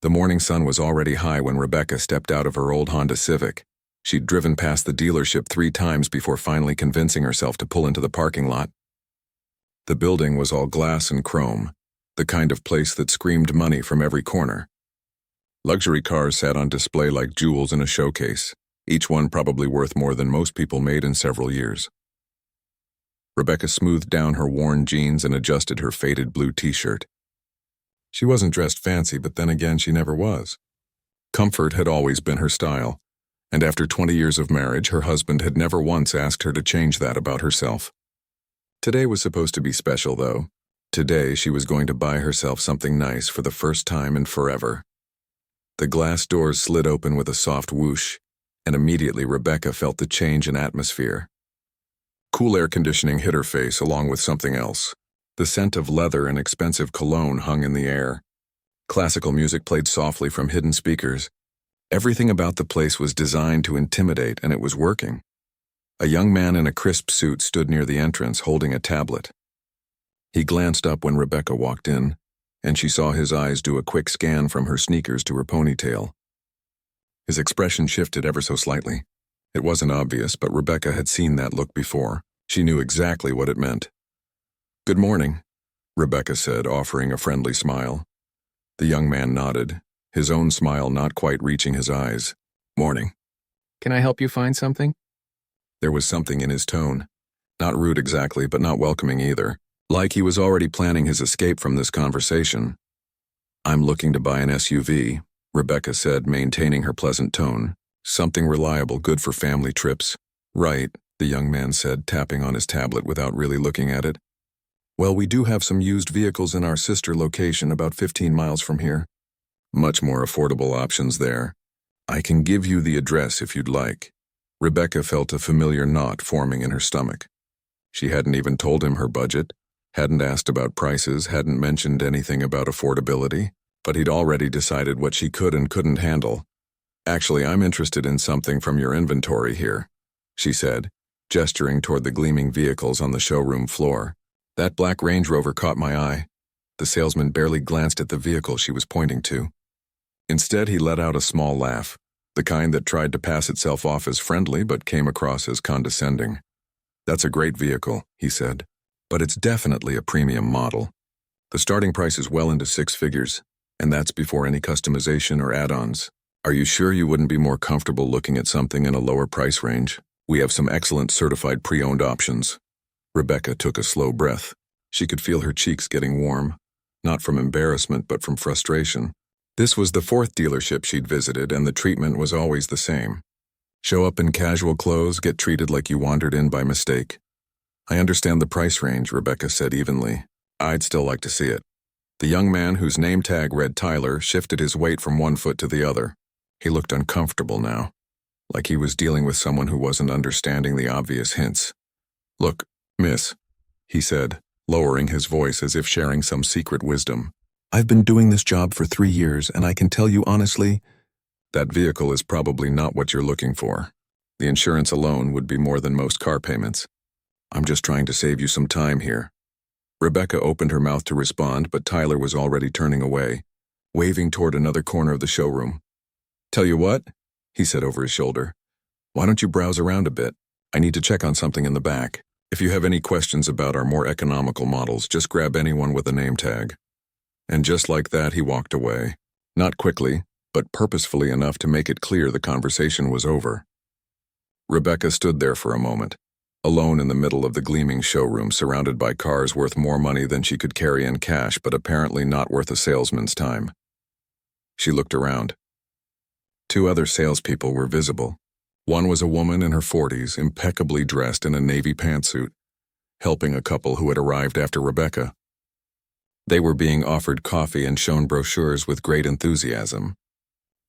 The morning sun was already high when Rebecca stepped out of her old Honda Civic. She'd driven past the dealership 3 times before finally convincing herself to pull into the parking lot. The building was all glass and chrome, the kind of place that screamed money from every corner. Luxury cars sat on display like jewels in a showcase, each one probably worth more than most people made in several years. Rebecca smoothed down her worn jeans and adjusted her faded blue t-shirt. She wasn't dressed fancy, but then again she never was. Comfort had always been her style, and after 20 years of marriage, her husband had never once asked her to change that about herself. Today was supposed to be special, though. Today she was going to buy herself something nice for the first time in forever. The glass doors slid open with a soft whoosh, and immediately Rebecca felt the change in atmosphere. Cool air conditioning hit her face along with something else. The scent of leather and expensive cologne hung in the air. Classical music played softly from hidden speakers. Everything about the place was designed to intimidate, and it was working. A young man in a crisp suit stood near the entrance holding a tablet. He glanced up when Rebecca walked in, and she saw his eyes do a quick scan from her sneakers to her ponytail. His expression shifted ever so slightly. It wasn't obvious, but Rebecca had seen that look before. She knew exactly what it meant. "Good morning," Rebecca said, offering a friendly smile. The young man nodded, his own smile not quite reaching his eyes. "Morning. Can I help you find something?" There was something in his tone. Not rude exactly, but not welcoming either. Like he was already planning his escape from this conversation. "I'm looking to buy an SUV," Rebecca said, maintaining her pleasant tone. "Something reliable, good for family trips." "Right," the young man said, tapping on his tablet without really looking at it. "Well, we do have some used vehicles in our sister location about 15 miles from here. Much more affordable options there. I can give you the address if you'd like." Rebecca felt a familiar knot forming in her stomach. She hadn't even told him her budget, hadn't asked about prices, hadn't mentioned anything about affordability, but he'd already decided what she could and couldn't handle. "Actually, I'm interested in something from your inventory here," she said, gesturing toward the gleaming vehicles on the showroom floor. That black Range Rover caught my eye. The salesman barely glanced at the vehicle she was pointing to. Instead, he let out a small laugh, the kind that tried to pass itself off as friendly but came across as condescending. "That's a great vehicle," he said, "but it's definitely a premium model. The starting price is well into 6 figures, and that's before any customization or add-ons. Are you sure you wouldn't be more comfortable looking at something in a lower price range? We have some excellent certified pre-owned options." Rebecca took a slow breath. She could feel her cheeks getting warm, not from embarrassment but from frustration. This was the 4th dealership she'd visited, and the treatment was always the same. Show up in casual clothes, get treated like you wandered in by mistake. "I understand the price range," Rebecca said evenly. "I'd still like to see it." The young man, whose name tag read Tyler, shifted his weight from one foot to the other. He looked uncomfortable now, like he was dealing with someone who wasn't understanding the obvious hints. "Look, miss," he said, lowering his voice as if sharing some secret wisdom. "I've been doing this job for 3 years, and I can tell you honestly, that vehicle is probably not what you're looking for. The insurance alone would be more than most car payments. I'm just trying to save you some time here." Rebecca opened her mouth to respond, but Tyler was already turning away, waving toward another corner of the showroom. "Tell you what," he said over his shoulder. "Why don't you browse around a bit? I need to check on something in the back. If you have any questions about our more economical models, just grab anyone with a name tag." And just like that, he walked away. Not quickly, but purposefully enough to make it clear the conversation was over. Rebecca stood there for a moment, alone in the middle of the gleaming showroom, surrounded by cars worth more money than she could carry in cash, but apparently not worth a salesman's time. She looked around. 2 other salespeople were visible. One was a woman in her 40s, impeccably dressed in a navy pantsuit, helping a couple who had arrived after Rebecca. They were being offered coffee and shown brochures with great enthusiasm.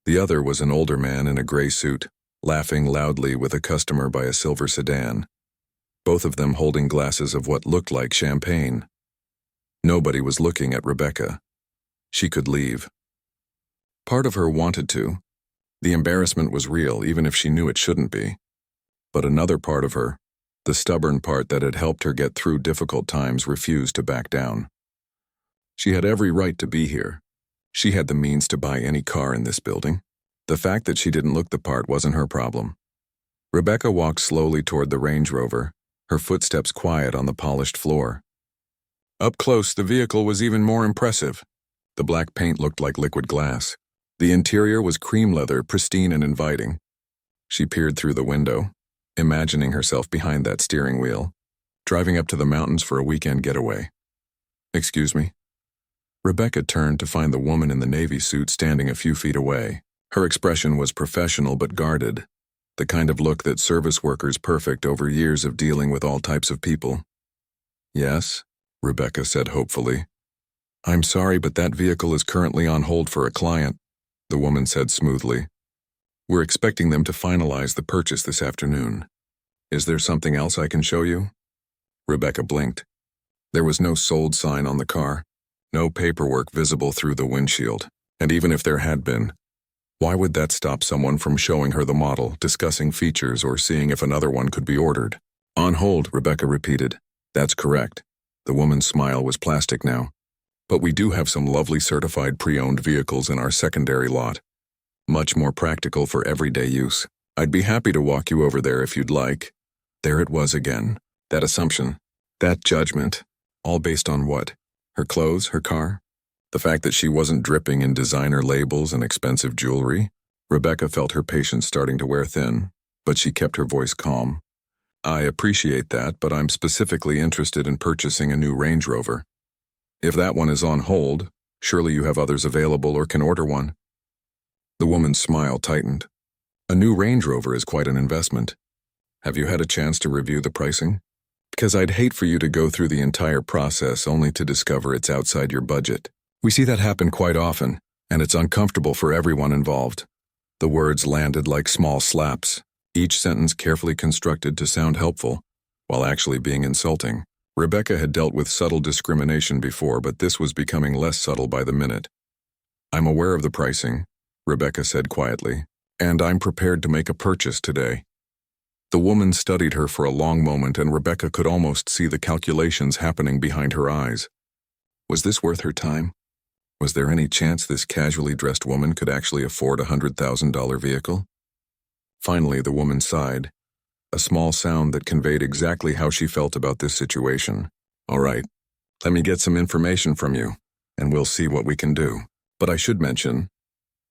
The other was an older man in a gray suit, laughing loudly with a customer by a silver sedan, both of them holding glasses of what looked like champagne. Nobody was looking at Rebecca. She could leave. Part of her wanted to. The embarrassment was real, even if she knew it shouldn't be. But another part of her, the stubborn part that had helped her get through difficult times, refused to back down. She had every right to be here, She had the means to buy any car in this building. The fact that she didn't look the part wasn't her problem. Rebecca walked slowly toward the Range Rover, her footsteps quiet on the polished floor. Up close, the vehicle was even more impressive. The black paint looked like liquid glass. The interior was cream leather, pristine and inviting. She peered through the window, imagining herself behind that steering wheel, driving up to the mountains for a weekend getaway. "Excuse me?" Rebecca turned to find the woman in the navy suit standing a few feet away. Her expression was professional but guarded, the kind of look that service workers perfect over years of dealing with all types of people. "Yes?" Rebecca said hopefully. "I'm sorry, but that vehicle is currently on hold for a client," the woman said smoothly. "We're expecting them to finalize the purchase this afternoon. Is there something else I can show you?" Rebecca blinked. There was no sold sign on the car, no paperwork visible through the windshield, and even if there had been, why would that stop someone from showing her the model, discussing features, or seeing if another one could be ordered? "On hold," Rebecca repeated. "That's correct." The woman's smile was plastic now. "But we do have some lovely certified pre-owned vehicles in our secondary lot. Much more practical for everyday use. I'd be happy to walk you over there if you'd like." There it was again. That assumption. That judgment. All based on what? Her clothes, her car? The fact that she wasn't dripping in designer labels and expensive jewelry? Rebecca felt her patience starting to wear thin, but she kept her voice calm. "I appreciate that, but I'm specifically interested in purchasing a new Range Rover. If that one is on hold, surely you have others available or can order one." The woman's smile tightened. "A new Range Rover is quite an investment. Have you had a chance to review the pricing? Because I'd hate for you to go through the entire process only to discover it's outside your budget. We see that happen quite often, and it's uncomfortable for everyone involved." The words landed like small slaps, each sentence carefully constructed to sound helpful, while actually being insulting. Rebecca had dealt with subtle discrimination before, but this was becoming less subtle by the minute. "I'm aware of the pricing," Rebecca said quietly, "and I'm prepared to make a purchase today." The woman studied her for a long moment, and Rebecca could almost see the calculations happening behind her eyes. Was this worth her time? Was there any chance this casually dressed woman could actually afford a $100,000 vehicle? Finally, the woman sighed, a small sound that conveyed exactly how she felt about this situation. "All right, let me get some information from you, and we'll see what we can do. But I should mention,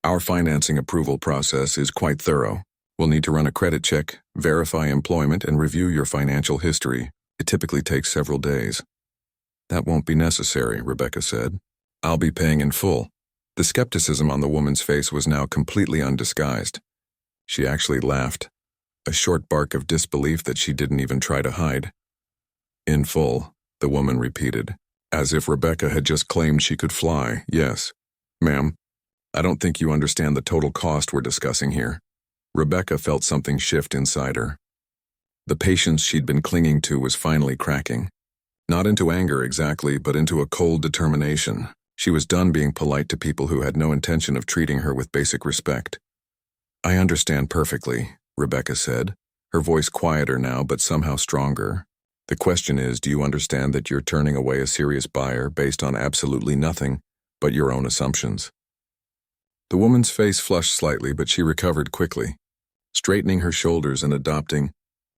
our financing approval process is quite thorough. We'll need to run a credit check, verify employment, and review your financial history. It typically takes several days." "That won't be necessary," Rebecca said. "I'll be paying in full." The skepticism on the woman's face was now completely undisguised. She actually laughed, a short bark of disbelief that she didn't even try to hide. "In full," the woman repeated, as if Rebecca had just claimed she could fly. "Yes, ma'am. I don't think you understand the total cost we're discussing here." Rebecca felt something shift inside her. The patience she'd been clinging to was finally cracking. Not into anger exactly, but into a cold determination. She was done being polite to people who had no intention of treating her with basic respect. "I understand perfectly," Rebecca said, her voice quieter now but somehow stronger. "The question is, do you understand that you're turning away a serious buyer based on absolutely nothing but your own assumptions?" The woman's face flushed slightly, but she recovered quickly, straightening her shoulders and adopting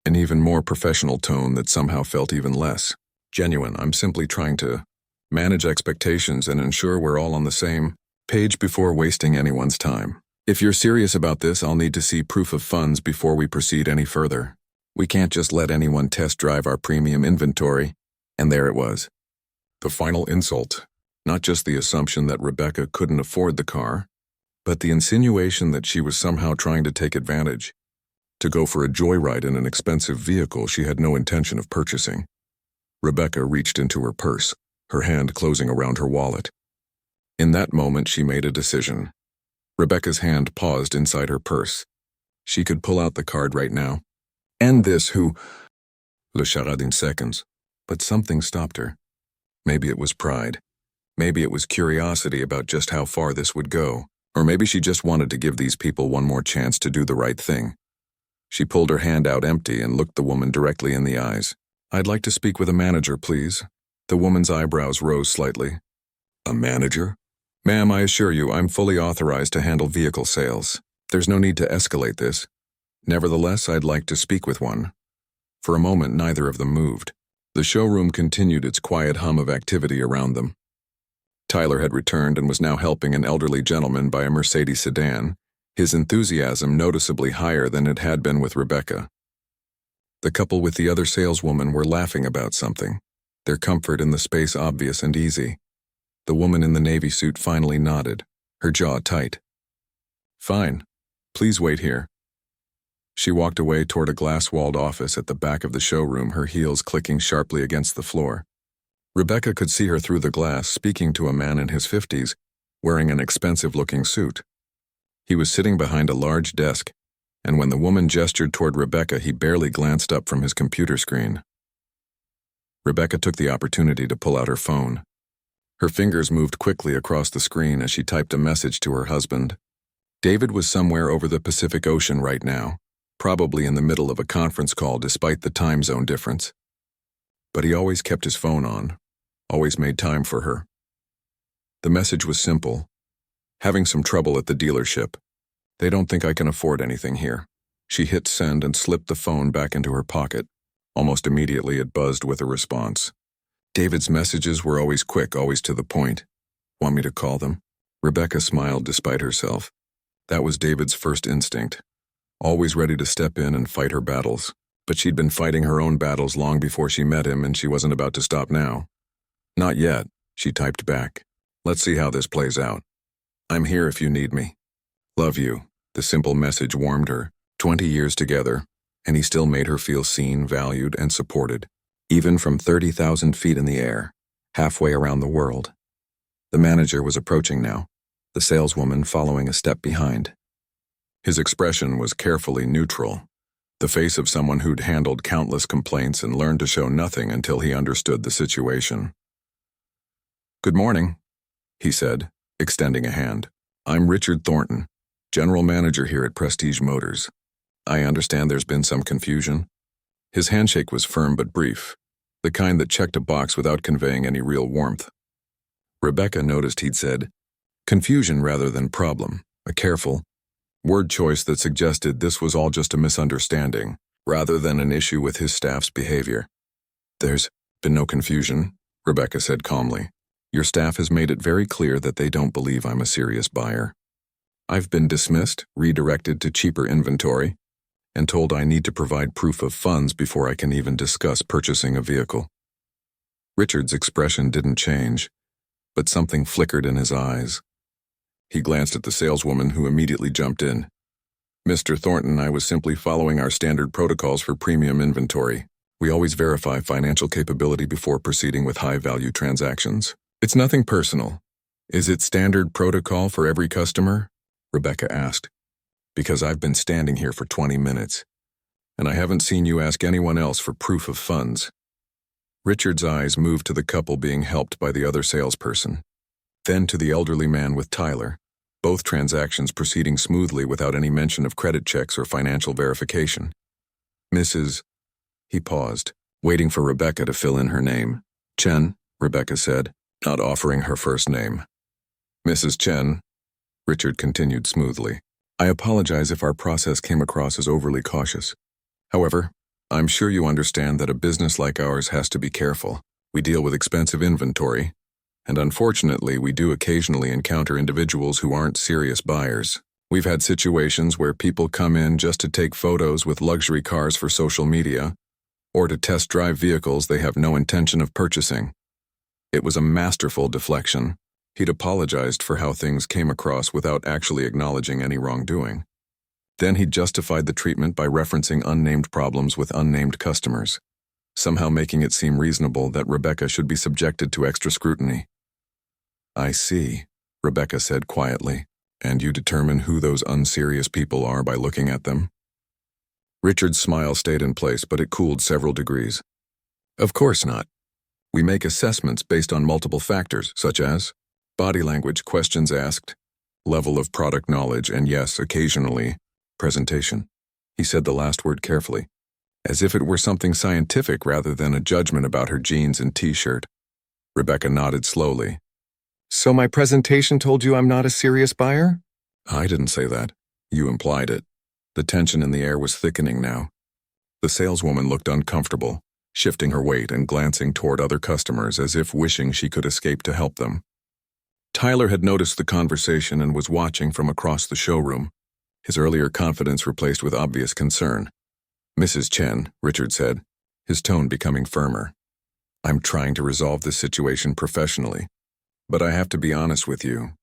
an even more professional tone that somehow felt even less genuine. "I'm simply trying to manage expectations and ensure we're all on the same page before wasting anyone's time. If you're serious about this, I'll need to see proof of funds before we proceed any further. We can't just let anyone test drive our premium inventory." And there it was. The final insult. Not just the assumption that Rebecca couldn't afford the car, but the insinuation that she was somehow trying to take advantage, to go for a joyride in an expensive vehicle she had no intention of purchasing. Rebecca reached into her purse, her hand closing around her wallet. In that moment, she made a decision. Rebecca's hand paused inside her purse. She could pull out the card right now. End this le charade in seconds. But something stopped her. Maybe it was pride. Maybe it was curiosity about just how far this would go. Or maybe she just wanted to give these people one more chance to do the right thing. She pulled her hand out empty and looked the woman directly in the eyes. "I'd like to speak with a manager, please." The woman's eyebrows rose slightly. "A manager? Ma'am, I assure you I'm fully authorized to handle vehicle sales. There's no need to escalate this. Nevertheless, I'd like to speak with one. For a moment, neither of them moved. The showroom continued its quiet hum of activity around them. Tyler had returned and was now helping an elderly gentleman buy a Mercedes sedan, his enthusiasm noticeably higher than it had been with Rebecca. The couple with the other saleswoman were laughing about something, their comfort in the space obvious and easy. The woman in the navy suit finally nodded, her jaw tight. Fine. Please wait here. She walked away toward a glass-walled office at the back of the showroom, her heels clicking sharply against the floor. Rebecca could see her through the glass, speaking to a man in his 50s, wearing an expensive-looking suit. He was sitting behind a large desk, and when the woman gestured toward Rebecca, he barely glanced up from his computer screen. Rebecca took the opportunity to pull out her phone. Her fingers moved quickly across the screen as she typed a message to her husband. David was somewhere over the Pacific Ocean right now, probably in the middle of a conference call despite the time zone difference. But he always kept his phone on, always made time for her. The message was simple. Having some trouble at the dealership. They don't think I can afford anything here. She hit send and slipped the phone back into her pocket. Almost immediately it buzzed with a response. David's messages were always quick, always to the point. Want me to call them? Rebecca smiled despite herself. That was David's first instinct. Always ready to step in and fight her battles. But she'd been fighting her own battles long before she met him, and she wasn't about to stop now. Not yet, she typed back. Let's see how this plays out. I'm here if you need me. Love you. The simple message warmed her. 20 years together, and he still made her feel seen, valued, and supported. Even from 30,000 feet in the air, halfway around the world. The manager was approaching now, the saleswoman following a step behind. His expression was carefully neutral, the face of someone who'd handled countless complaints and learned to show nothing until he understood the situation. Good morning, he said, extending a hand. I'm Richard Thornton, general manager here at Prestige Motors. I understand there's been some confusion. His handshake was firm but brief, the kind that checked a box without conveying any real warmth. Rebecca noticed he'd said, confusion rather than problem, a careful word choice that suggested this was all just a misunderstanding, rather than an issue with his staff's behavior. There's been no confusion, Rebecca said calmly. Your staff has made it very clear that they don't believe I'm a serious buyer. I've been dismissed, redirected to cheaper inventory, and told I need to provide proof of funds before I can even discuss purchasing a vehicle. Richard's expression didn't change, but something flickered in his eyes. He glanced at the saleswoman, who immediately jumped in. Mr. Thornton, I was simply following our standard protocols for premium inventory. We always verify financial capability before proceeding with high-value transactions. It's nothing personal. Is it standard protocol for every customer? Rebecca asked. Because I've been standing here for 20 minutes, and I haven't seen you ask anyone else for proof of funds. Richard's eyes moved to the couple being helped by the other salesperson, then to the elderly man with Tyler, both transactions proceeding smoothly without any mention of credit checks or financial verification. Mrs. He paused, waiting for Rebecca to fill in her name. Chen, Rebecca said, not offering her first name. Mrs. Chen, Richard continued smoothly. I apologize if our process came across as overly cautious. However, I'm sure you understand that a business like ours has to be careful. We deal with expensive inventory, and unfortunately, we do occasionally encounter individuals who aren't serious buyers. We've had situations where people come in just to take photos with luxury cars for social media, or to test drive vehicles they have no intention of purchasing. It was a masterful deflection. He'd apologized for how things came across without actually acknowledging any wrongdoing. Then he justified the treatment by referencing unnamed problems with unnamed customers, somehow making it seem reasonable that Rebecca should be subjected to extra scrutiny. I see, Rebecca said quietly, and you determine who those unserious people are by looking at them? Richard's smile stayed in place, but it cooled several degrees. Of course not. We make assessments based on multiple factors, such as body language, questions asked, level of product knowledge, and yes, occasionally, presentation. He said the last word carefully, as if it were something scientific rather than a judgment about her jeans and t-shirt. Rebecca nodded slowly. So my presentation told you I'm not a serious buyer? I didn't say that. You implied it. The tension in the air was thickening now. The saleswoman looked uncomfortable, shifting her weight and glancing toward other customers as if wishing she could escape to help them. Tyler had noticed the conversation and was watching from across the showroom, his earlier confidence replaced with obvious concern. "Mrs. Chen," Richard said, his tone becoming firmer. "I'm trying to resolve this situation professionally, but I have to be honest with you.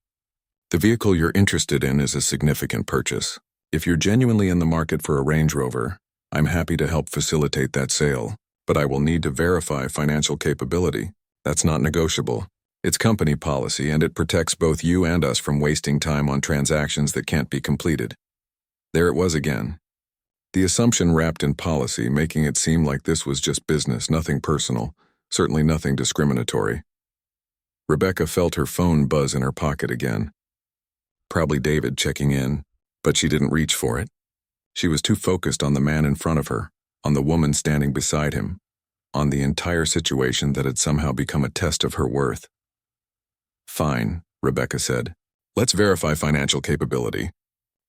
The vehicle you're interested in is a significant purchase. If you're genuinely in the market for a Range Rover, I'm happy to help facilitate that sale, but I will need to verify financial capability. That's not negotiable. It's company policy, and it protects both you and us from wasting time on transactions that can't be completed." There it was again. The assumption wrapped in policy, making it seem like this was just business, nothing personal, certainly nothing discriminatory. Rebecca felt her phone buzz in her pocket again. Probably David checking in, but she didn't reach for it. She was too focused on the man in front of her, on the woman standing beside him, on the entire situation that had somehow become a test of her worth. "Fine," Rebecca said. "Let's verify financial capability.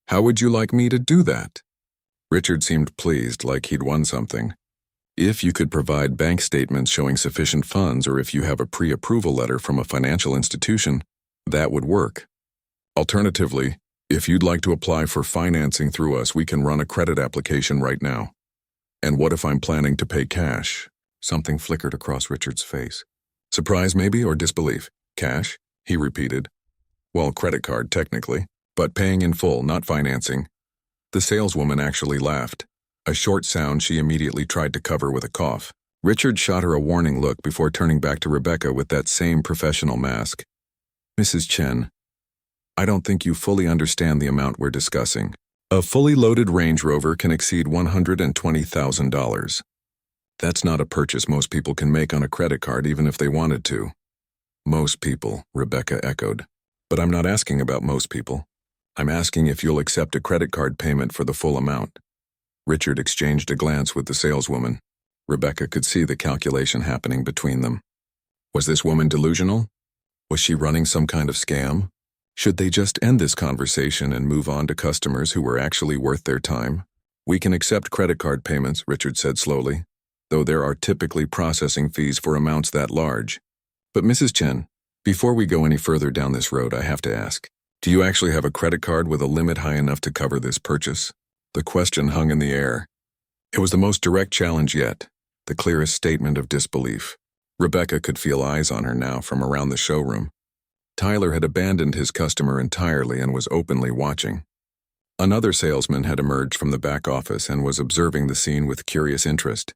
How would you like me to do that?" Richard seemed pleased, like he'd won something. "If you could provide bank statements showing sufficient funds, or if you have a pre-approval letter from a financial institution, that would work. Alternatively, if you'd like to apply for financing through us, we can run a credit application right now." "And what if I'm planning to pay cash?" Something flickered across Richard's face. Surprise maybe, or disbelief? "Cash?" he repeated. "Well, credit card, technically, but paying in full, not financing." The saleswoman actually laughed, a short sound she immediately tried to cover with a cough. Richard shot her a warning look before turning back to Rebecca with that same professional mask. "Mrs. Chen, I don't think you fully understand the amount we're discussing. A fully loaded Range Rover can exceed $120,000. That's not a purchase most people can make on a credit card even if they wanted to." "Most people," Rebecca echoed. "But I'm not asking about most people. I'm asking if you'll accept a credit card payment for the full amount." Richard exchanged a glance with the saleswoman. Rebecca could see the calculation happening between them. Was this woman delusional? Was she running some kind of scam? Should they just end this conversation and move on to customers who were actually worth their time? "We can accept credit card payments," Richard said slowly, "though there are typically processing fees for amounts that large. But Mrs. Chen, before we go any further down this road, I have to ask, do you actually have a credit card with a limit high enough to cover this purchase?" The question hung in the air. It was the most direct challenge yet, the clearest statement of disbelief. Rebecca could feel eyes on her now from around the showroom. Tyler had abandoned his customer entirely and was openly watching. Another salesman had emerged from the back office and was observing the scene with curious interest.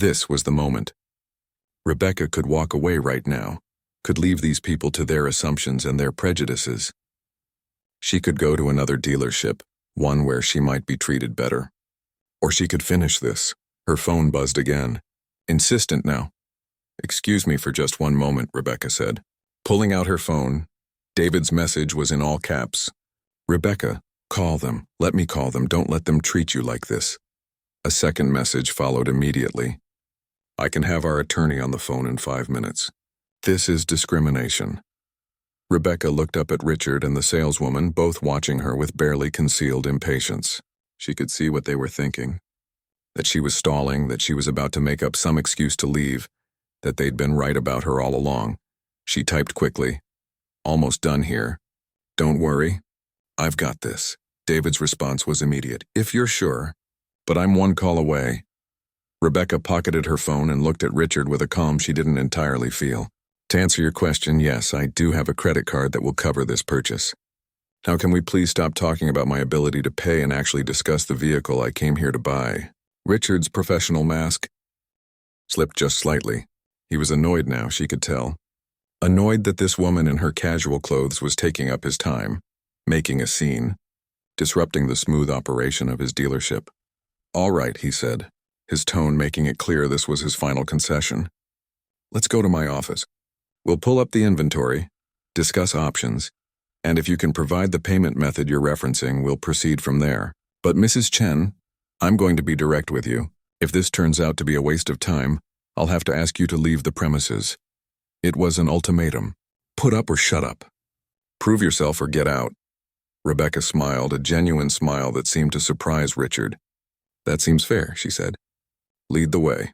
This was the moment. Rebecca could walk away right now, could leave these people to their assumptions and their prejudices. She could go to another dealership, one where she might be treated better. Or she could finish this. Her phone buzzed again. Insistent now. "Excuse me for just one moment," Rebecca said. Pulling out her phone, David's message was in all caps. "Rebecca, call them. Let me call them. Don't let them treat you like this." A second message followed immediately. "I can have our attorney on the phone in 5 minutes. This is discrimination." Rebecca looked up at Richard and the saleswoman, both watching her with barely concealed impatience. She could see what they were thinking. That she was stalling, that she was about to make up some excuse to leave, that they'd been right about her all along. She typed quickly. "Almost done here. Don't worry. I've got this." David's response was immediate. "If you're sure. But I'm one call away." Rebecca pocketed her phone and looked at Richard with a calm she didn't entirely feel. "To answer your question, yes, I do have a credit card that will cover this purchase. Now can we please stop talking about my ability to pay and actually discuss the vehicle I came here to buy?" Richard's professional mask slipped just slightly. He was annoyed now, she could tell. Annoyed that this woman in her casual clothes was taking up his time, making a scene, disrupting the smooth operation of his dealership. "All right," he said, his tone making it clear this was his final concession. "Let's go to my office. We'll pull up the inventory, discuss options, and if you can provide the payment method you're referencing, we'll proceed from there. But Mrs. Chen, I'm going to be direct with you. If this turns out to be a waste of time, I'll have to ask you to leave the premises." It was an ultimatum. Put up or shut up. Prove yourself or get out. Rebecca smiled, a genuine smile that seemed to surprise Richard. That seems fair, she said. Lead the way.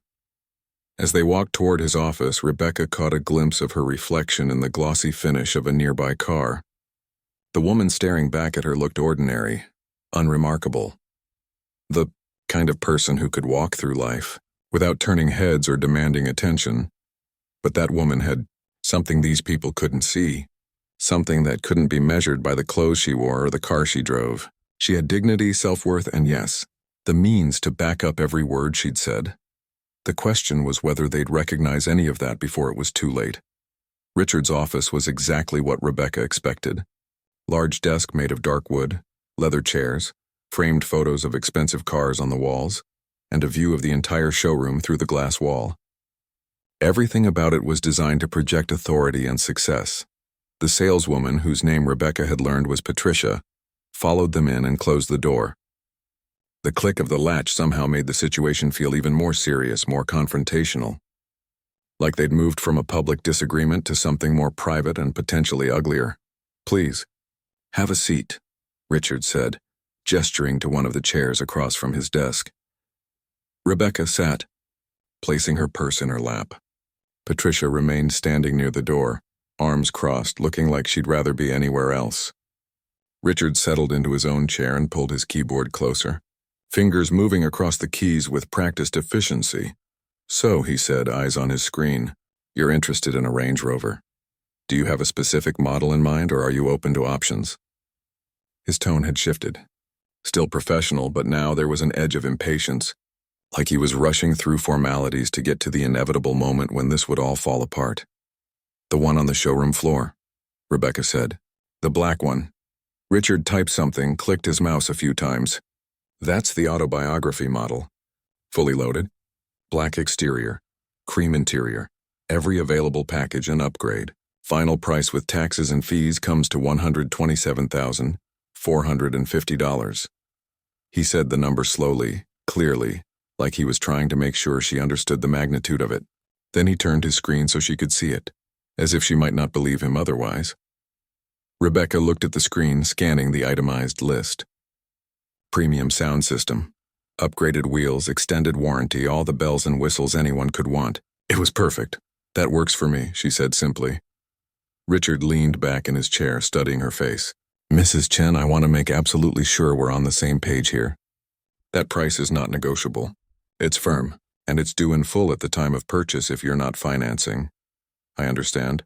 As they walked toward his office, Rebecca caught a glimpse of her reflection in the glossy finish of a nearby car. The woman staring back at her looked ordinary, unremarkable. The kind of person who could walk through life without turning heads or demanding attention. But that woman had something these people couldn't see, something that couldn't be measured by the clothes she wore or the car she drove. She had dignity, self-worth, and yes, the means to back up every word she'd said. The question was whether they'd recognize any of that before it was too late. Richard's office was exactly what Rebecca expected. Large desk made of dark wood, leather chairs, framed photos of expensive cars on the walls, and a view of the entire showroom through the glass wall. Everything about it was designed to project authority and success. The saleswoman, whose name Rebecca had learned was Patricia, followed them in and closed the door. The click of the latch somehow made the situation feel even more serious, more confrontational. Like they'd moved from a public disagreement to something more private and potentially uglier. Please, have a seat, Richard said, gesturing to one of the chairs across from his desk. Rebecca sat, placing her purse in her lap. Patricia remained standing near the door, arms crossed, looking like she'd rather be anywhere else. Richard settled into his own chair and pulled his keyboard closer, fingers moving across the keys with practiced efficiency. So, he said, eyes on his screen, you're interested in a Range Rover. Do you have a specific model in mind, or are you open to options? His tone had shifted. Still professional, but now there was an edge of impatience, like he was rushing through formalities to get to the inevitable moment when this would all fall apart. The one on the showroom floor, Rebecca said. The black one. Richard typed something, clicked his mouse a few times. That's the autobiography model. Fully loaded. Black exterior. Cream interior. Every available package and upgrade. Final price with taxes and fees comes to $127,450. He said the number slowly, clearly, like he was trying to make sure she understood the magnitude of it. Then he turned his screen so she could see it, as if she might not believe him otherwise. Rebecca looked at the screen, scanning the itemized list. Premium sound system, upgraded wheels, extended warranty, all the bells and whistles anyone could want. It was perfect. That works for me, she said simply. Richard leaned back in his chair, studying her face. Mrs. Chen, I want to make absolutely sure we're on the same page here. That price is not negotiable. It's firm, and it's due in full at the time of purchase if you're not financing. I understand.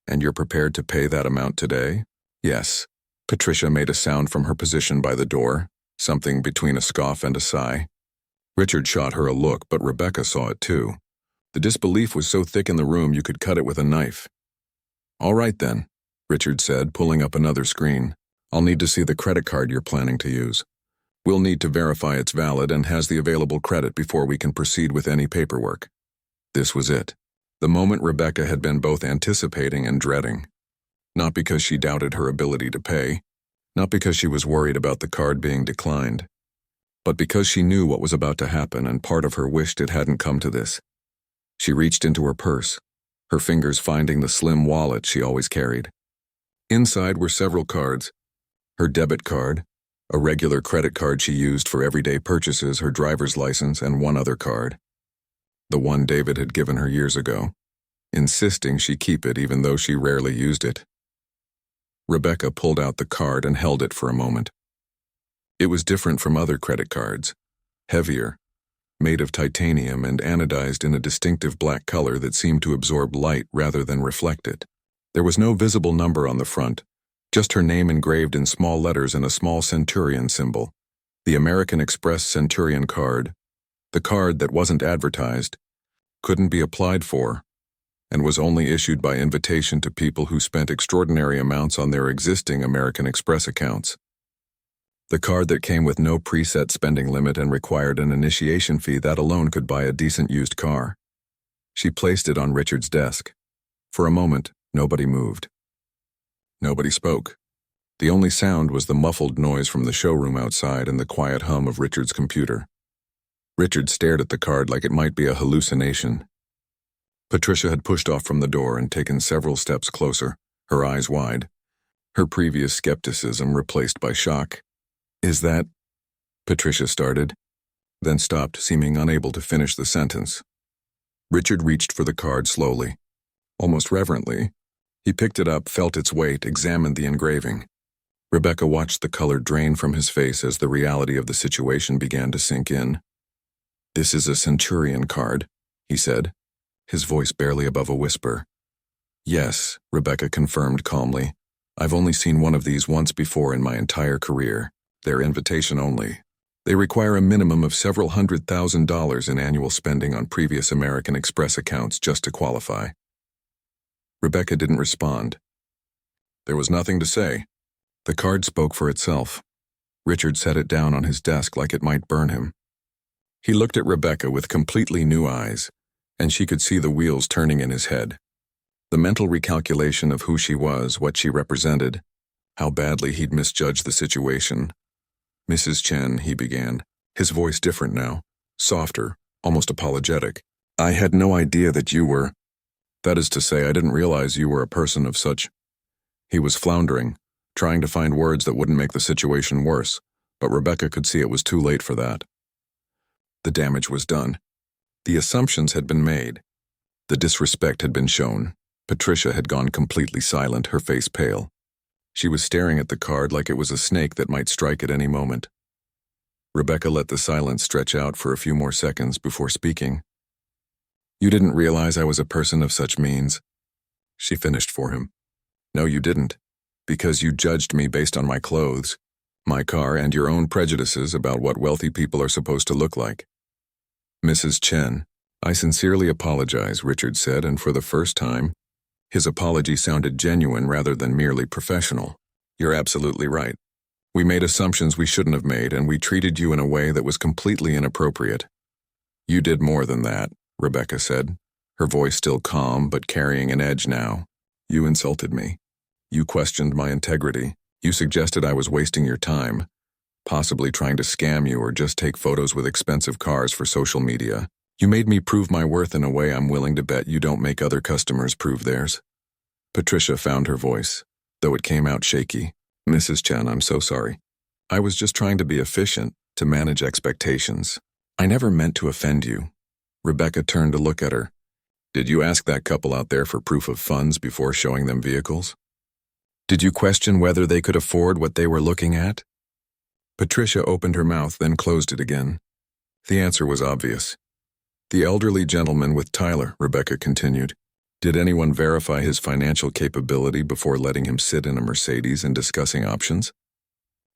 And you're prepared to pay that amount today? Yes. Patricia made a sound from her position by the door, something between a scoff and a sigh. Richard shot her a look, but Rebecca saw it too. The disbelief was so thick in the room you could cut it with a knife. All right then, Richard said, pulling up another screen. I'll need to see the credit card you're planning to use. We'll need to verify it's valid and has the available credit before we can proceed with any paperwork. This was it. The moment Rebecca had been both anticipating and dreading. Not because she doubted her ability to pay, not because she was worried about the card being declined, but because she knew what was about to happen and part of her wished it hadn't come to this. She reached into her purse, her fingers finding the slim wallet she always carried. Inside were several cards, her debit card, a regular credit card she used for everyday purchases, her driver's license, and one other card. The one David had given her years ago, insisting she keep it even though she rarely used it. Rebecca pulled out the card and held it for a moment. It was different from other credit cards, heavier, made of titanium and anodized in a distinctive black color that seemed to absorb light rather than reflect it. There was no visible number on the front, just her name engraved in small letters and a small centurion symbol, the American Express Centurion card, the card that wasn't advertised, couldn't be applied for, and was only issued by invitation to people who spent extraordinary amounts on their existing American Express accounts. The card that came with no preset spending limit and required an initiation fee that alone could buy a decent used car. She placed it on Richard's desk. For a moment, nobody moved. Nobody spoke. The only sound was the muffled noise from the showroom outside and the quiet hum of Richard's computer. Richard stared at the card like it might be a hallucination. Patricia had pushed off from the door and taken several steps closer, her eyes wide, her previous skepticism replaced by shock. "Is that—" Patricia started, then stopped, seeming unable to finish the sentence. Richard reached for the card slowly, almost reverently. He picked it up, felt its weight, examined the engraving. Rebecca watched the color drain from his face as the reality of the situation began to sink in. "This is a Centurion card," he said, his voice barely above a whisper. "Yes," Rebecca confirmed calmly. "I've only seen one of these once before in my entire career. They're invitation only. They require a minimum of several $100,000 in annual spending on previous American Express accounts just to qualify." Rebecca didn't respond. There was nothing to say. The card spoke for itself. Richard set it down on his desk like it might burn him. He looked at Rebecca with completely new eyes, and she could see the wheels turning in his head. The mental recalculation of who she was, what she represented, how badly he'd misjudged the situation. "Mrs. Chen," he began, his voice different now, softer, almost apologetic. "I had no idea that you were— that is to say, I didn't realize you were a person of such—" He was floundering, trying to find words that wouldn't make the situation worse, but Rebecca could see it was too late for that. The damage was done. The assumptions had been made. The disrespect had been shown. Patricia had gone completely silent, her face pale. She was staring at the card like it was a snake that might strike at any moment. Rebecca let the silence stretch out for a few more seconds before speaking. "You didn't realize I was a person of such means," she finished for him. "No, you didn't, because you judged me based on my clothes, my car, and your own prejudices about what wealthy people are supposed to look like." "Mrs. Chen, I sincerely apologize," Richard said, and for the first time, his apology sounded genuine rather than merely professional. "You're absolutely right. We made assumptions we shouldn't have made, and we treated you in a way that was completely inappropriate." "You did more than that," Rebecca said, her voice still calm but carrying an edge now. "You insulted me. You questioned my integrity. You suggested I was wasting your time, possibly trying to scam you or just take photos with expensive cars for social media. You made me prove my worth in a way I'm willing to bet you don't make other customers prove theirs." Patricia found her voice, though it came out shaky. "Mrs. Chen, I'm so sorry. I was just trying to be efficient, to manage expectations. I never meant to offend you." Rebecca turned to look at her. "Did you ask that couple out there for proof of funds before showing them vehicles? Did you question whether they could afford what they were looking at?" Patricia opened her mouth, then closed it again. The answer was obvious. "The elderly gentleman with Tyler," Rebecca continued. "Did anyone verify his financial capability before letting him sit in a Mercedes and discussing options?"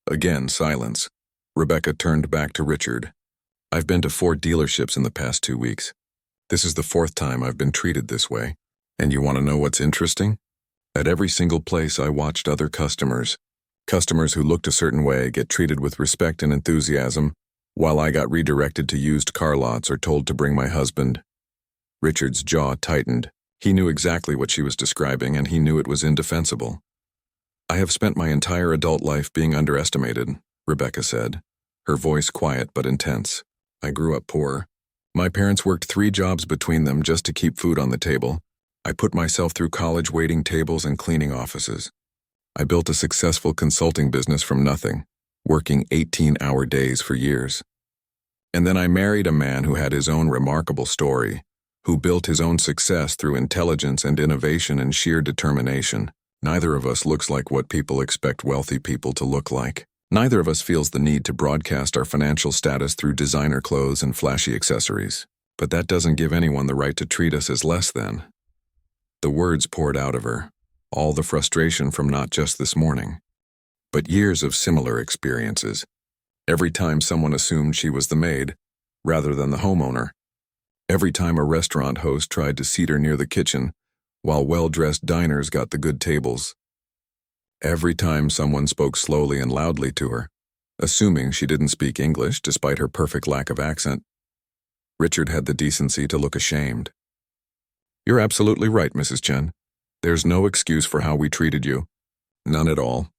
Again, silence. Rebecca turned back to Richard. "I've been to 4 dealerships in the past 2 weeks. This is the 4th time I've been treated this way. And you want to know what's interesting? At every single place I watched other customers who looked a certain way get treated with respect and enthusiasm, while I got redirected to used car lots or told to bring my husband." Richard's jaw tightened. He knew exactly what she was describing, and he knew it was indefensible. "I have spent my entire adult life being underestimated," Rebecca said, her voice quiet but intense. "I grew up poor. My parents worked 3 jobs between them just to keep food on the table. I put myself through college waiting tables and cleaning offices. I built a successful consulting business from nothing, working 18-hour days for years. And then I married a man who had his own remarkable story, who built his own success through intelligence and innovation and sheer determination. Neither of us looks like what people expect wealthy people to look like. Neither of us feels the need to broadcast our financial status through designer clothes and flashy accessories. But that doesn't give anyone the right to treat us as less than." The words poured out of her, all the frustration from not just this morning, but years of similar experiences. Every time someone assumed she was the maid, rather than the homeowner. Every time a restaurant host tried to seat her near the kitchen, while well-dressed diners got the good tables. Every time someone spoke slowly and loudly to her, assuming she didn't speak English despite her perfect lack of accent. Richard had the decency to look ashamed. "You're absolutely right, Mrs. Chen. There's no excuse for how we treated you. None at all.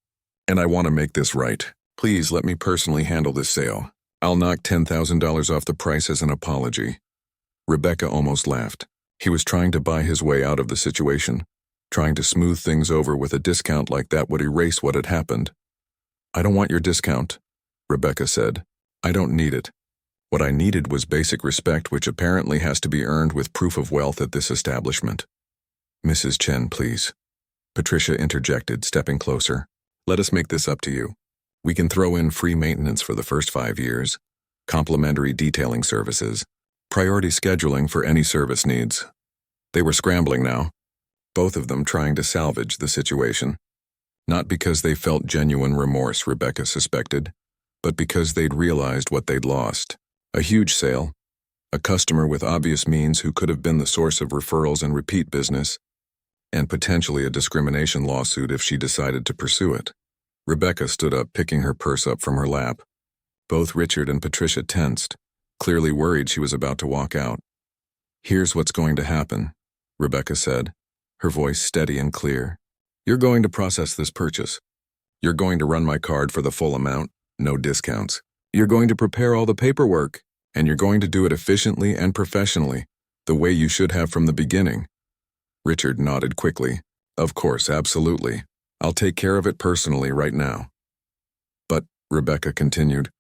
And I want to make this right. Please let me personally handle this sale. I'll knock $10,000 off the price as an apology." Rebecca almost laughed. He was trying to buy his way out of the situation, trying to smooth things over with a discount like that would erase what had happened. "I don't want your discount," Rebecca said. "I don't need it. What I needed was basic respect, which apparently has to be earned with proof of wealth at this establishment." "Mrs. Chen, please," Patricia interjected, stepping closer. "Let us make this up to you. We can throw in free maintenance for the first 5 years, complimentary detailing services, priority scheduling for any service needs." They were scrambling now, both of them trying to salvage the situation. Not because they felt genuine remorse, Rebecca suspected, but because they'd realized what they'd lost. A huge sale, a customer with obvious means who could have been the source of referrals and repeat business, and potentially a discrimination lawsuit if she decided to pursue it. Rebecca stood up, picking her purse up from her lap. Both Richard and Patricia tensed, clearly worried she was about to walk out. "Here's what's going to happen," Rebecca said, her voice steady and clear. "You're going to process this purchase. You're going to run my card for the full amount, no discounts. You're going to prepare all the paperwork, and you're going to do it efficiently and professionally, the way you should have from the beginning." Richard nodded quickly. "Of course, absolutely. I'll take care of it personally right now." "But," Rebecca continued,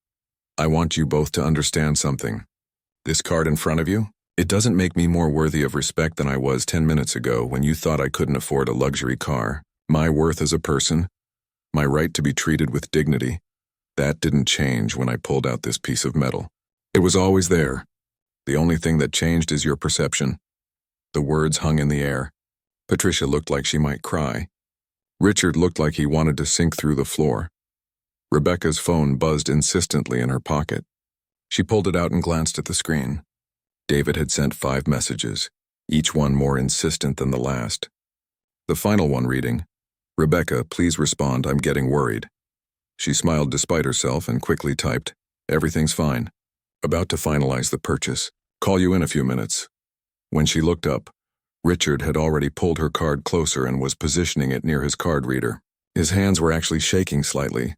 "I want you both to understand something. This card in front of you, it doesn't make me more worthy of respect than I was 10 minutes ago when you thought I couldn't afford a luxury car. My worth as a person, my right to be treated with dignity, that didn't change when I pulled out this piece of metal. It was always there. The only thing that changed is your perception." The words hung in the air. Patricia looked like she might cry. Richard looked like he wanted to sink through the floor. Rebecca's phone buzzed insistently in her pocket. She pulled it out and glanced at the screen. David had sent 5 messages, each one more insistent than the last. The final one reading, "Rebecca, please respond, I'm getting worried." She smiled despite herself and quickly typed, "Everything's fine. About to finalize the purchase. Call you in a few minutes." When she looked up, Richard had already pulled her card closer and was positioning it near his card reader. His hands were actually shaking slightly.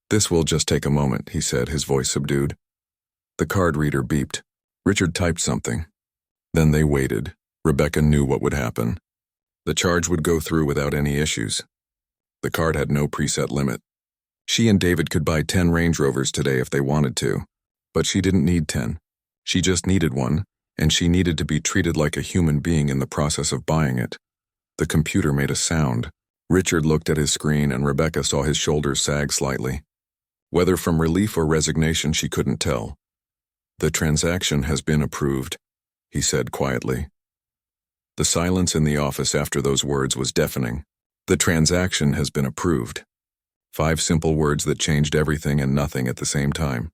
"This will just take a moment," he said, his voice subdued. The card reader beeped. Richard typed something. Then they waited. Rebecca knew what would happen. The charge would go through without any issues. The card had no preset limit. She and David could buy 10 Range Rovers today if they wanted to, but she didn't need 10. She just needed one, and she needed to be treated like a human being in the process of buying it. The computer made a sound. Richard looked at his screen and Rebecca saw his shoulders sag slightly. Whether from relief or resignation, she couldn't tell. "The transaction has been approved," he said quietly. The silence in the office after those words was deafening. "The transaction has been approved." 5 simple words that changed everything and nothing at the same time.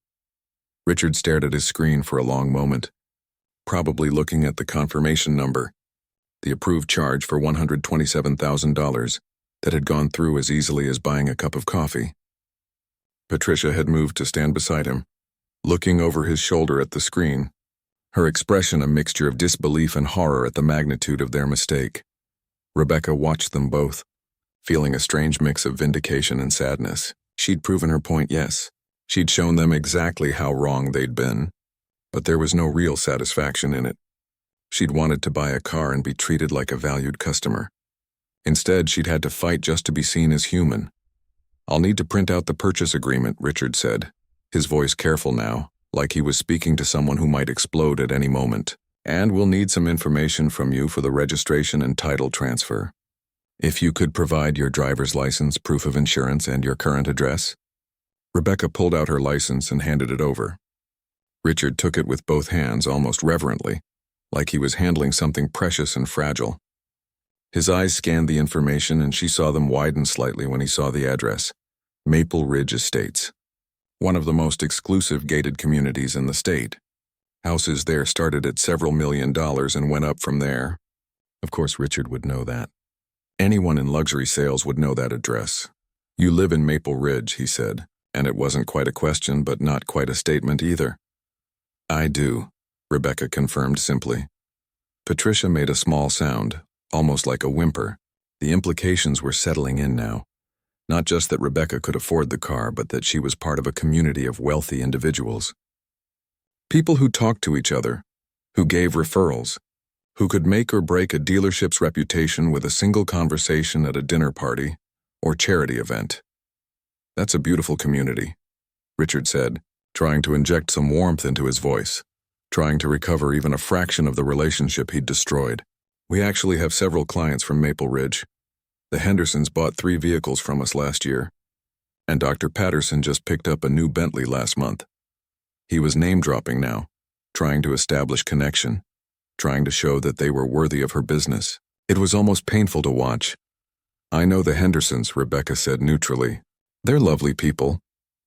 Richard stared at his screen for a long moment, probably looking at the confirmation number, the approved charge for $127,000 that had gone through as easily as buying a cup of coffee. Patricia had moved to stand beside him, looking over his shoulder at the screen, her expression a mixture of disbelief and horror at the magnitude of their mistake. Rebecca watched them both, feeling a strange mix of vindication and sadness. She'd proven her point, yes. She'd shown them exactly how wrong they'd been, but there was no real satisfaction in it. She'd wanted to buy a car and be treated like a valued customer. Instead, she'd had to fight just to be seen as human. "I'll need to print out the purchase agreement," Richard said, his voice careful now, like he was speaking to someone who might explode at any moment. "And we'll need some information from you for the registration and title transfer. If you could provide your driver's license, proof of insurance, and your current address." Rebecca pulled out her license and handed it over. Richard took it with both hands, almost reverently, like he was handling something precious and fragile. His eyes scanned the information and she saw them widen slightly when he saw the address, Maple Ridge Estates, one of the most exclusive gated communities in the state. Houses there started at several $1,000,000 and went up from there. Of course, Richard would know that. Anyone in luxury sales would know that address. "You live in Maple Ridge," he said, and it wasn't quite a question but not quite a statement either. "I do," Rebecca confirmed simply. Patricia made a small sound, almost like a whimper. The implications were settling in now. Not just that Rebecca could afford the car, but that she was part of a community of wealthy individuals. People who talked to each other, who gave referrals, who could make or break a dealership's reputation with a single conversation at a dinner party or charity event. That's a beautiful community, Richard said, trying to inject some warmth into his voice, trying to recover even a fraction of the relationship he'd destroyed. We actually have several clients from Maple Ridge. The Hendersons bought 3 vehicles from us last year, and Dr. Patterson just picked up a new Bentley last month. He was name-dropping now, trying to establish connection, trying to show that they were worthy of her business. It was almost painful to watch. I know the Hendersons, Rebecca said neutrally. They're lovely people.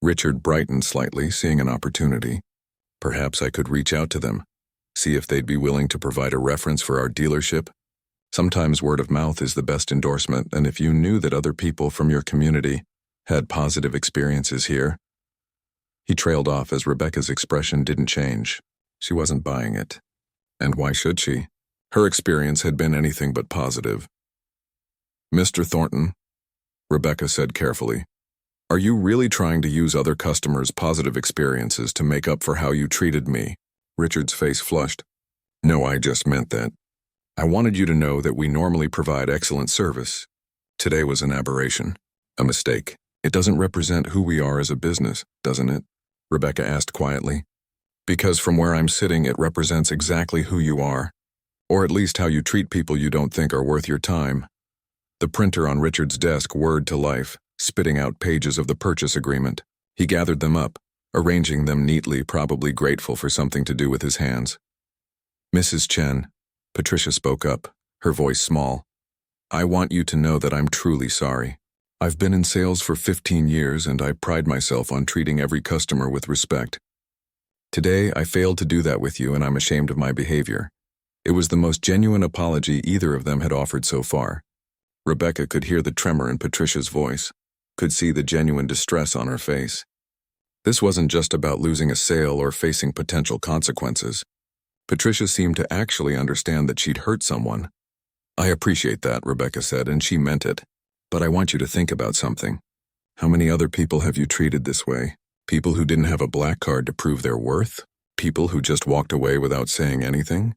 Richard brightened slightly, seeing an opportunity. Perhaps I could reach out to them, see if they'd be willing to provide a reference for our dealership. Sometimes word of mouth is the best endorsement, and if you knew that other people from your community had positive experiences here. He trailed off as Rebecca's expression didn't change. She wasn't buying it. And why should she? Her experience had been anything but positive. Mr. Thornton, Rebecca said carefully, are you really trying to use other customers' positive experiences to make up for how you treated me? Richard's face flushed. No, I just meant that. I wanted you to know that we normally provide excellent service. Today was an aberration, a mistake. It doesn't represent who we are as a business, doesn't it? Rebecca asked quietly. Because from where I'm sitting, it represents exactly who you are, or at least how you treat people you don't think are worth your time. The printer on Richard's desk whirred to life, spitting out pages of the purchase agreement. He gathered them up, arranging them neatly, probably grateful for something to do with his hands. Mrs. Chen, Patricia spoke up, her voice small. I want you to know that I'm truly sorry. I've been in sales for 15 years and I pride myself on treating every customer with respect. Today, I failed to do that with you and I'm ashamed of my behavior. It was the most genuine apology either of them had offered so far. Rebecca could hear the tremor in Patricia's voice, could see the genuine distress on her face. This wasn't just about losing a sale or facing potential consequences. Patricia seemed to actually understand that she'd hurt someone. I appreciate that, Rebecca said, and she meant it. But I want you to think about something. How many other people have you treated this way? People who didn't have a black card to prove their worth? People who just walked away without saying anything?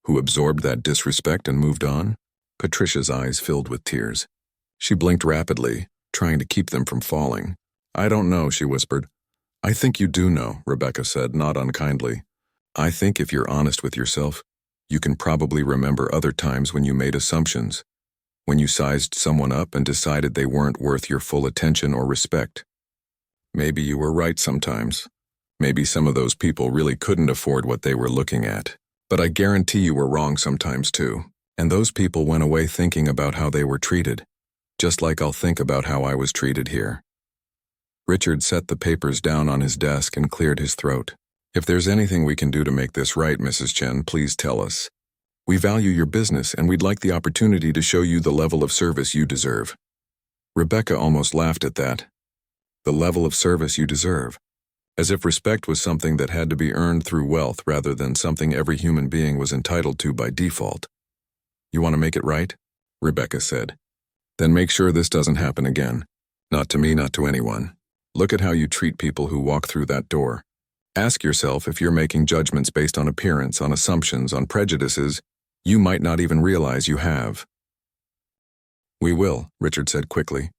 Who absorbed that disrespect and moved on? Patricia's eyes filled with tears. She blinked rapidly, trying to keep them from falling. I don't know, she whispered. I think you do know, Rebecca said, not unkindly. I think if you're honest with yourself, you can probably remember other times when you made assumptions, when you sized someone up and decided they weren't worth your full attention or respect. Maybe you were right sometimes. Maybe some of those people really couldn't afford what they were looking at. But I guarantee you were wrong sometimes too. And those people went away thinking about how they were treated, just like I'll think about how I was treated here. Richard set the papers down on his desk and cleared his throat. If there's anything we can do to make this right, Mrs. Chen, please tell us. We value your business and we'd like the opportunity to show you the level of service you deserve. Rebecca almost laughed at that. The level of service you deserve. As if respect was something that had to be earned through wealth rather than something every human being was entitled to by default. You want to make it right? Rebecca said. Then make sure this doesn't happen again. Not to me, not to anyone. Look at how you treat people who walk through that door. Ask yourself if you're making judgments based on appearance, on assumptions, on prejudices you might not even realize you have. We will, Richard said quickly.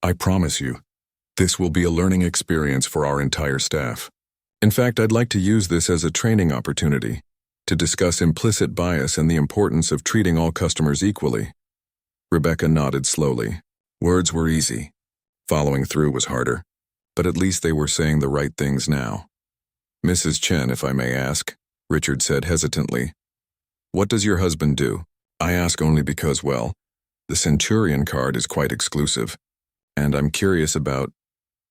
I promise you. This will be a learning experience for our entire staff. In fact, I'd like to use this as a training opportunity to discuss implicit bias and the importance of treating all customers equally. Rebecca nodded slowly. Words were easy. Following through was harder, but at least they were saying the right things now. Mrs. Chen, if I may ask, Richard said hesitantly. What does your husband do? I ask only because, well, the Centurion card is quite exclusive, and I'm curious about...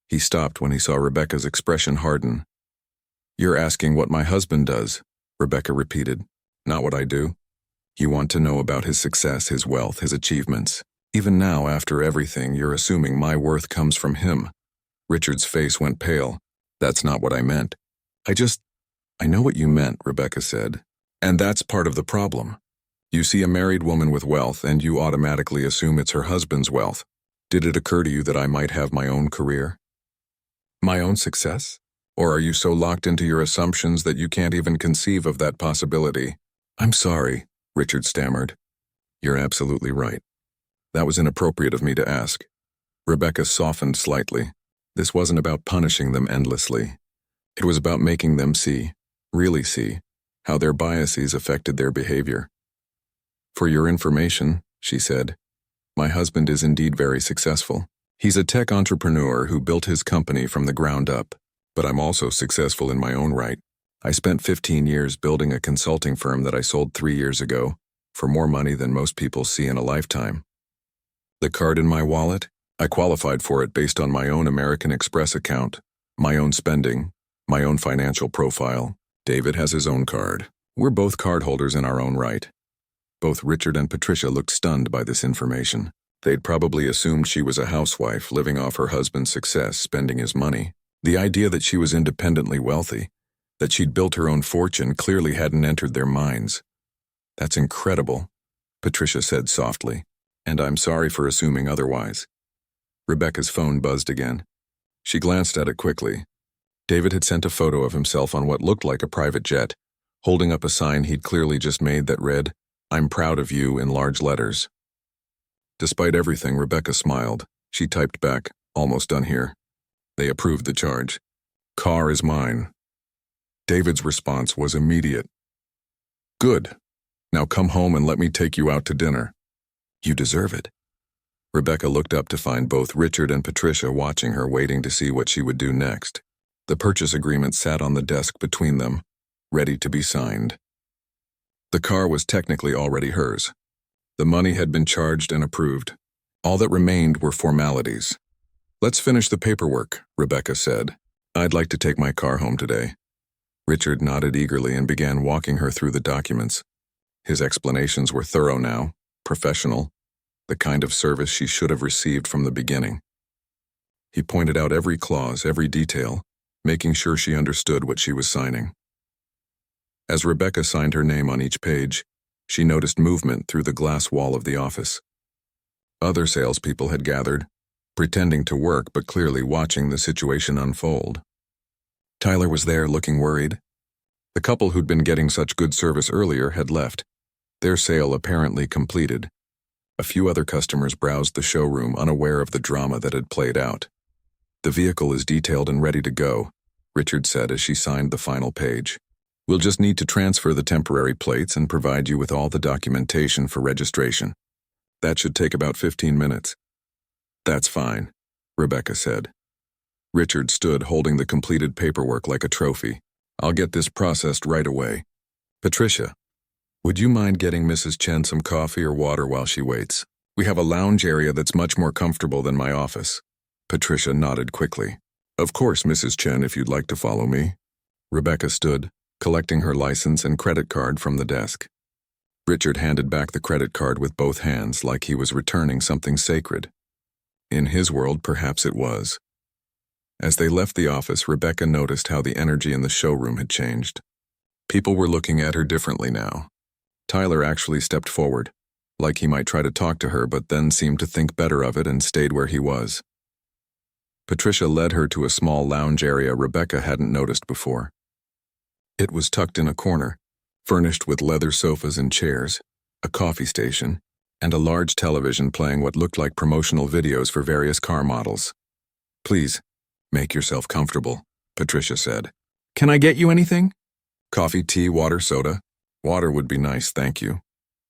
He stopped when he saw Rebecca's expression harden. You're asking what my husband does, Rebecca repeated. Not what I do. You want to know about his success, his wealth, his achievements. Even now, after everything, you're assuming my worth comes from him. Richard's face went pale. That's not what I meant. I know what you meant, Rebecca said. And that's part of the problem. You see a married woman with wealth and you automatically assume it's her husband's wealth. Did it occur to you that I might have my own career? My own success? Or are you so locked into your assumptions that you can't even conceive of that possibility? I'm sorry, Richard stammered. You're absolutely right. That was inappropriate of me to ask. Rebecca softened slightly. This wasn't about punishing them endlessly. It was about making them see, really see, how their biases affected their behavior. For your information, she said, my husband is indeed very successful. He's a tech entrepreneur who built his company from the ground up, but I'm also successful in my own right. I spent 15 years building a consulting firm that I sold 3 years ago for more money than most people see in a lifetime. The card in my wallet? I qualified for it based on my own American Express account, my own spending, my own financial profile. David has his own card. We're both card holders in our own right. Both Richard and Patricia looked stunned by this information. They'd probably assumed she was a housewife living off her husband's success, spending his money. The idea that she was independently wealthy, that she'd built her own fortune, clearly hadn't entered their minds. That's incredible, Patricia said softly, and I'm sorry for assuming otherwise. Rebecca's phone buzzed again. She glanced at it quickly. David had sent a photo of himself on what looked like a private jet, holding up a sign he'd clearly just made that read, I'm proud of you in large letters. Despite everything, Rebecca smiled. She typed back, almost done here. They approved the charge. Car is mine. David's response was immediate. Good. Now come home and let me take you out to dinner. You deserve it. Rebecca looked up to find both Richard and Patricia watching her, waiting to see what she would do next. The purchase agreement sat on the desk between them, ready to be signed. The car was technically already hers. The money had been charged and approved. All that remained were formalities. Let's finish the paperwork, Rebecca said. I'd like to take my car home today. Richard nodded eagerly and began walking her through the documents. His explanations were thorough now, professional, the kind of service she should have received from the beginning. He pointed out every clause, every detail, making sure she understood what she was signing. As Rebecca signed her name on each page, she noticed movement through the glass wall of the office. Other salespeople had gathered, pretending to work but clearly watching the situation unfold. Tyler was there, looking worried. The couple who'd been getting such good service earlier had left, their sale apparently completed. A few other customers browsed the showroom, unaware of the drama that had played out. The vehicle is detailed and ready to go, Richard said as she signed the final page. We'll just need to transfer the temporary plates and provide you with all the documentation for registration. That should take about 15 minutes. That's fine, Rebecca said. Richard stood holding the completed paperwork like a trophy. I'll get this processed right away. Patricia, would you mind getting Mrs. Chen some coffee or water while she waits? We have a lounge area that's much more comfortable than my office. Patricia nodded quickly. Of course, Mrs. Chen, if you'd like to follow me. Rebecca stood, collecting her license and credit card from the desk. Richard handed back the credit card with both hands like he was returning something sacred. In his world, perhaps it was. As they left the office, Rebecca noticed how the energy in the showroom had changed. People were looking at her differently now. Tyler actually stepped forward, like he might try to talk to her, but then seemed to think better of it and stayed where he was. Patricia led her to a small lounge area Rebecca hadn't noticed before. It was tucked in a corner, furnished with leather sofas and chairs, a coffee station, and a large television playing what looked like promotional videos for various car models. Please, make yourself comfortable, Patricia said. Can I get you anything? Coffee, tea, water, soda? Water would be nice, thank you,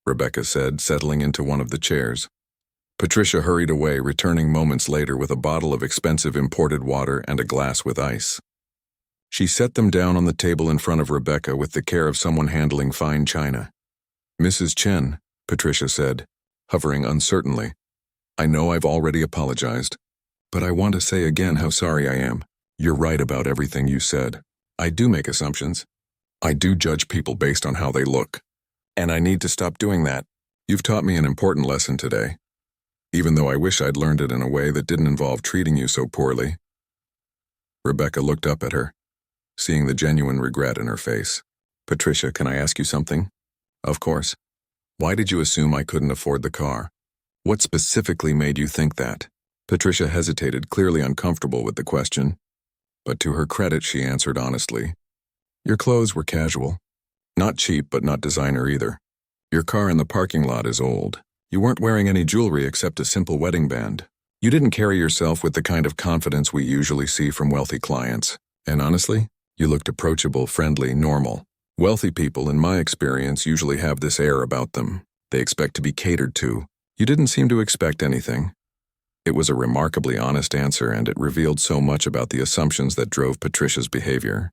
Rebecca said, settling into one of the chairs. Patricia hurried away, returning moments later with a bottle of expensive imported water and a glass with ice. She set them down on the table in front of Rebecca with the care of someone handling fine china. Mrs. Chen, Patricia said, hovering uncertainly. I know I've already apologized, but I want to say again how sorry I am. You're right about everything you said. I do make assumptions. I do judge people based on how they look. And I need to stop doing that. You've taught me an important lesson today, even though I wish I'd learned it in a way that didn't involve treating you so poorly. Rebecca looked up at her, seeing the genuine regret in her face. Patricia, can I ask you something? Of course. Why did you assume I couldn't afford the car? What specifically made you think that? Patricia hesitated, clearly uncomfortable with the question. But to her credit, she answered honestly. Your clothes were casual. Not cheap, but not designer either. Your car in the parking lot is old. You weren't wearing any jewelry except a simple wedding band. You didn't carry yourself with the kind of confidence we usually see from wealthy clients. And honestly, you looked approachable, friendly, normal. Wealthy people, in my experience, usually have this air about them. They expect to be catered to. You didn't seem to expect anything. It was a remarkably honest answer, and it revealed so much about the assumptions that drove Patricia's behavior.